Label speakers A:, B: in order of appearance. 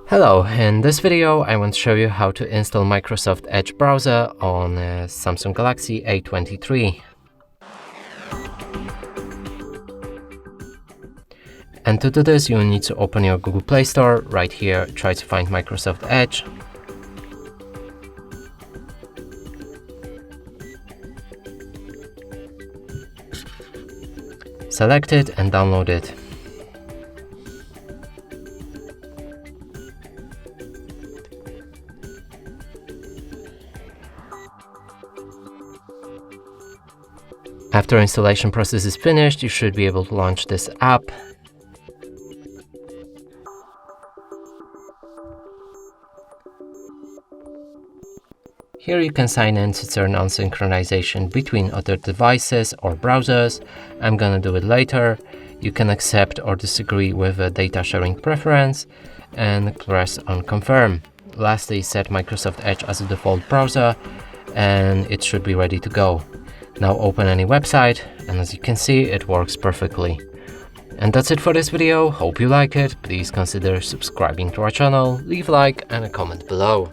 A: Hello, in this video I want to show you how to install Microsoft Edge browser on a Samsung Galaxy A23. And to do this you need to open your Google Play Store. Right here, try to find Microsoft Edge. Select it and download it. After installation process is finished, you should be able to launch this app. Here you can sign in to turn on synchronization between other devices or browsers. I'm gonna do it later. You can accept or disagree with a data sharing preference and press on confirm. Lastly, set Microsoft Edge as a default browser and it should be ready to go. Now open any website and as you can see, it works perfectly. And that's it for this video. Hope you like it. Please consider subscribing to our channel, leave a like and a comment below.